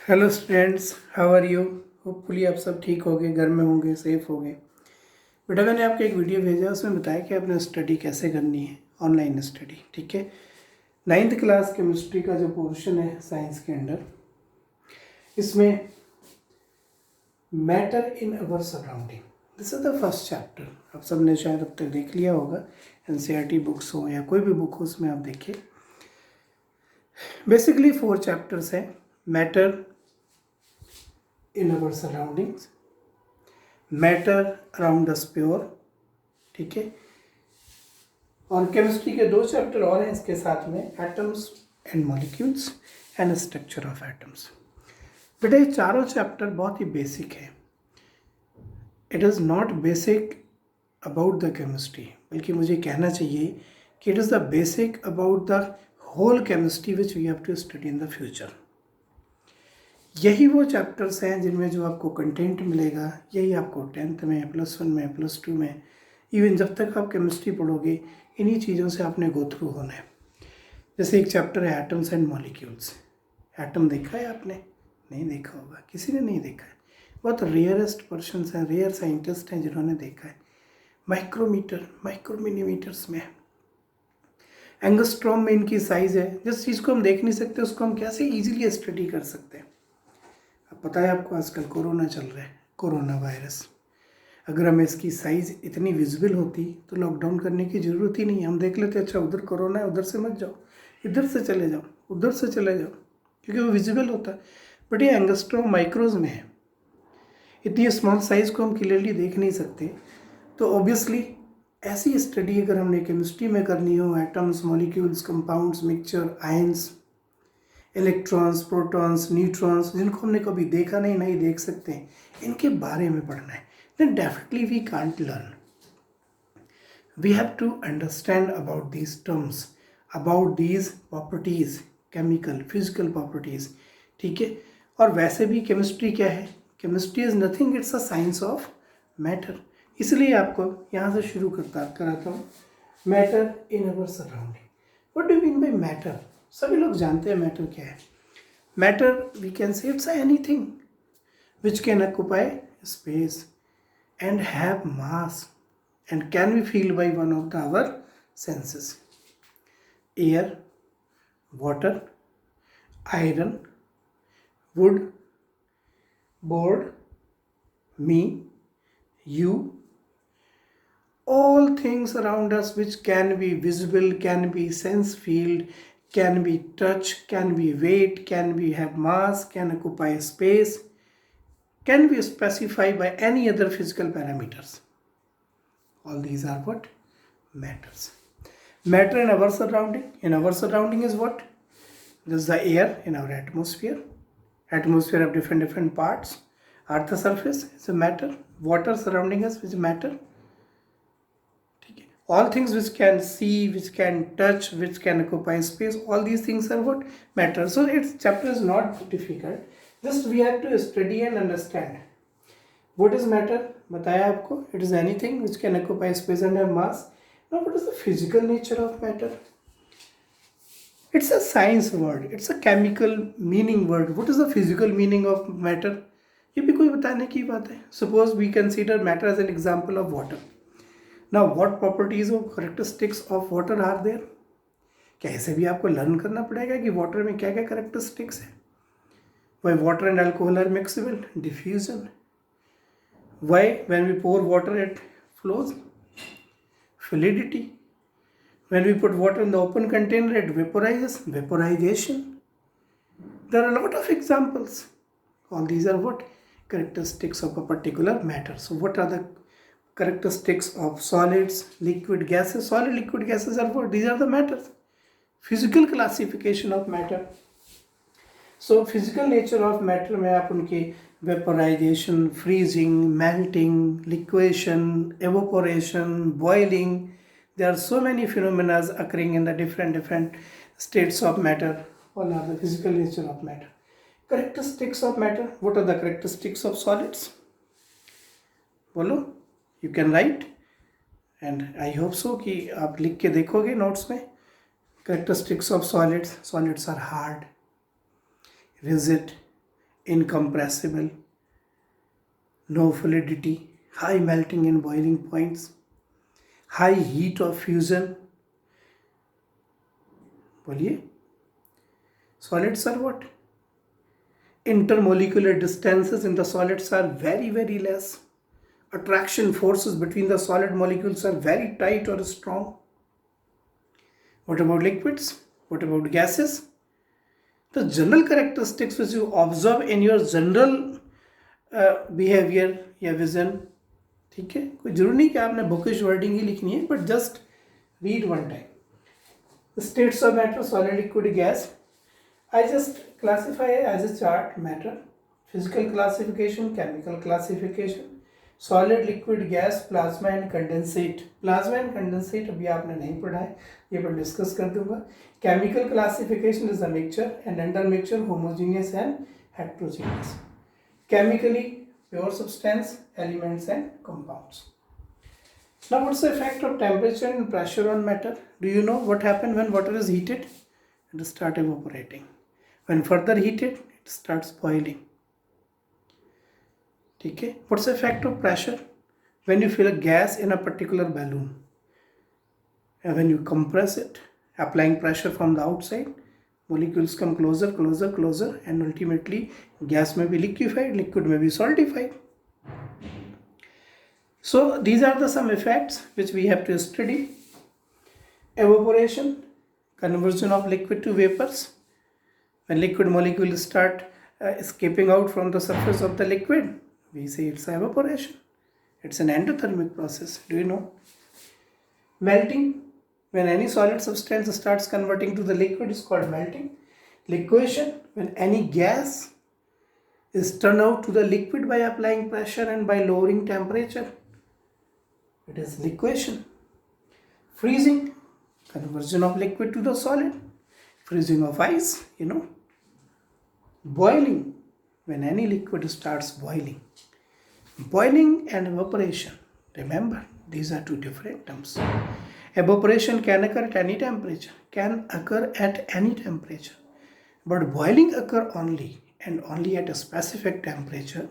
Hello students, how are you. Hopefully आप सब ठीक होंगे, घर में होंगे, सेफ होंगे। बेटा मैंने आपको एक वीडियो भेजा, उसमें बताया कि आपने स्टडी कैसे करनी है, ऑनलाइन स्टडी। ठीक है, 9th क्लास केमिस्ट्री का जो पोर्शन है साइंस के अंडर, इसमें matter in our surrounding, this is the first chapter. आप सब ने शायद अब तक देख लिया होगा, एनसीईआरटी बुक्स हो या कोई भी बुक हो उसमें आप देखिए। बेसिकली 4 चैप्टर्स हैं। Matter in our surroundings, matter around the pure, ठीक है, और केमिस्ट्री के 2 चैप्टर और हैं इसके साथ में, atoms and molecules and structure of atoms. बेटा ये चारों चैप्टर बहुत ही बेसिक है। It is not basic about the chemistry, बल्कि मुझे कहना चाहिए कि it is the basic about the whole chemistry which we have to study in the future. यही वो चैप्टर्स हैं जिनमें जो आपको कंटेंट मिलेगा, यही आपको 10th में, +1 में, +2 में, इवन जब तक आप केमिस्ट्री पढ़ोगे इन्हीं चीज़ों से आपने गो थ्रू होना है। जैसे एक चैप्टर है एटम्स एंड मॉलिक्यूल्स। एटम देखा है आपने? नहीं देखा होगा, किसी ने नहीं देखा है। बहुत रेयरेस्ट पर्सन्स हैं, रेयर साइंटिस्ट हैं जिन्होंने देखा है। माइक्रोमीटर, माइक्रो मिलीमीटर्स में, एंगस्ट्रॉम में इनकी साइज़ है। जिस चीज़ को हम देख नहीं सकते उसको हम कैसे ईजिली स्टडी कर सकते हैं। अब पता है आपको, आजकल कोरोना चल रहा है, कोरोना वायरस। अगर हमें इसकी साइज़ इतनी विजिबल होती तो लॉकडाउन करने की ज़रूरत ही नहीं। हम देख लेते, अच्छा उधर कोरोना है, उधर से मत जाओ, इधर से चले जाओ, उधर से चले जाओ, क्योंकि वो विजिबल होता है। बट ये एंगस्ट्रॉम माइक्रोज में है, इतनी स्मॉल साइज़ को हम क्लियरली देख नहीं सकते। तो ऑब्वियसली ऐसी स्टडी अगर हमने केमिस्ट्री में करनी हो, atoms, molecules, compounds, mixture, ions, electrons, protons, neutrons, जिनको हमने कभी देखा नहीं, नहीं देख सकते, इनके बारे में पढ़ना है, then definitely we can't learn. We have to understand about these terms, about these properties, chemical, physical properties. ठीक है, और वैसे भी केमिस्ट्री क्या है? Chemistry is nothing, it's a science of matter. इसलिए आपको यहाँ से शुरू कराता हूँ। Matter in our surrounding, what do mean by matter? सभी लोग जानते हैं मैटर क्या है। Matter we can say it's anything which can occupy space and have mass and can be felt by one of our senses. Air, water, iron, wood, board, me, you, all things around us which can be visible, can be sense felt, can be touch, can be weight, can be have mass, can occupy space, can be specified by any other physical parameters. All these are what? Matters. Matter in our surrounding. In our surrounding is what? This is the air in our atmosphere. Atmosphere have different parts. Earth surface is a matter. Water surrounding us is a matter. All things which can see, which can touch, which can occupy space, all these things are what? Matter. So its chapter is not difficult. Just we have to study and understand. What is matter? बताया आपको, it is anything which can occupy space and have mass. Now what is the physical nature of matter? It's a science word, it's a chemical meaning word. What is the physical meaning of matter? ये भी कोई बताने की बात है. Suppose we consider matter as an example of water. Now what properties or characteristics of water are there? क्या ऐसे भी आपको लर्न करना पड़ेगा कि वाटर में क्या क्या characteristics है? Why water and alcohol are mixable? Diffusion. Why when we pour water it flows? Fluidity. When we put water in the open container it vaporizes? Vaporization. There are a lot of examples. All these are what? Characteristics of a particular matter. So what are the characteristics of solids, liquid, gases? Solid, liquid, gases are what? These are the matters. Physical classification of matter. So physical nature of matter में आप उनके vaporization, freezing, melting, liquefaction, evaporation, boiling, there are so many phenomena occurring in the different states of matter. All are the physical nature of matter. Characteristics of matter. What are the characteristics of solids? बोलो, you can write and I hope so कि आप लिख के देखोगे notes में. Characteristics of solids. Solids are hard, rigid, incompressible, no fluidity, high melting and boiling points, high heat of fusion. बोलिए, solids are what? Intermolecular distances in the solids are very, very less. Attraction forces between the solid molecules are very tight or strong. What about liquids? What about gases? The general characteristics which you observe in your general behavior या vision, ठीक है, कोई जरूरी नहीं कि आपने bookish wording ही लिखनी है, but just read one time. States of matter, solid, liquid, gas. I just classify as a chart matter, physical classification, chemical classification, solid, liquid, gas, plasma and condensate. Plasma and condensate अभी आपने नहीं पढ़ा है, ये पर discuss कर दूंगा. Chemical classification is a mixture and under mixture homogeneous and heterogeneous. Chemically pure substance, elements and compounds. Now what's the effect of temperature and pressure on matter? Do you know what happens when water is heated? It starts evaporating. When further heated, it starts boiling. Okay. What's the effect of pressure? When you fill a gas in a particular balloon, and when you compress it, applying pressure from the outside, molecules come closer, closer, closer, and ultimately gas may be liquefied, liquid may be solidified. So these are the some effects which we have to study. Evaporation, conversion of liquid to vapors. When liquid molecules start escaping out from the surface of the liquid, we say it's evaporation. It's an endothermic process. Do you know? Melting, when any solid substance starts converting to the liquid, is called melting. Liquefaction, when any gas is turned out to the liquid by applying pressure and by lowering temperature, it is liquefaction. Freezing, conversion of liquid to the solid. Freezing of ice, you know. Boiling, when any liquid starts boiling. Boiling and evaporation, remember, these are two different terms. Evaporation can occur at any temperature, but boiling occur only and only at a specific temperature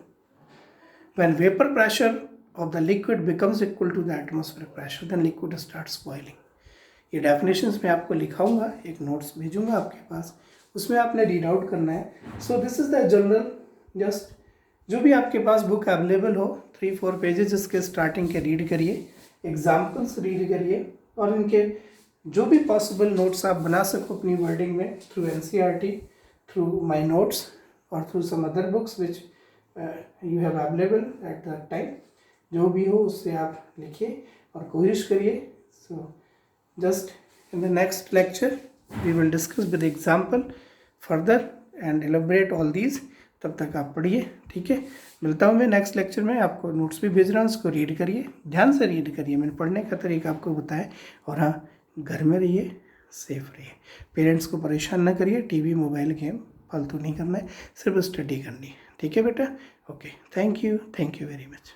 when vapor pressure of the liquid becomes equal to the atmospheric pressure, then liquid starts boiling. ये definitions मैं आपको लिखाऊंगा, एक notes भेजूंगा आपके पास, उसमें आपने read out करना है. So this is the general, just जो भी आपके पास बुक अवेलेबल हो, 3-4 पेजेस इसके स्टार्टिंग के रीड करिए, एग्जाम्पल्स रीड करिए, और इनके जो भी पॉसिबल नोट्स आप बना सको अपनी वर्डिंग में through NCERT, through my notes और through some other books which you have available at that time. जो भी हो उससे आप लिखिए और कोशिश करिए. सो just in the next lecture we will discuss with example further and elaborate all these. तब तक आप पढ़िए, ठीक है. मिलता हूँ मैं नेक्स्ट लेक्चर में. आपको नोट्स भी भेज रहा हूँ, उसको रीड करिए, ध्यान से रीड करिए. मैंने पढ़ने का तरीका आपको बताया. और हाँ, घर में रहिए, सेफ रहिए, पेरेंट्स को परेशान ना करिए, टीवी मोबाइल गेम फालतू नहीं करना है, सिर्फ स्टडी करनी है. ठीक है बेटा. Okay, thank you very much.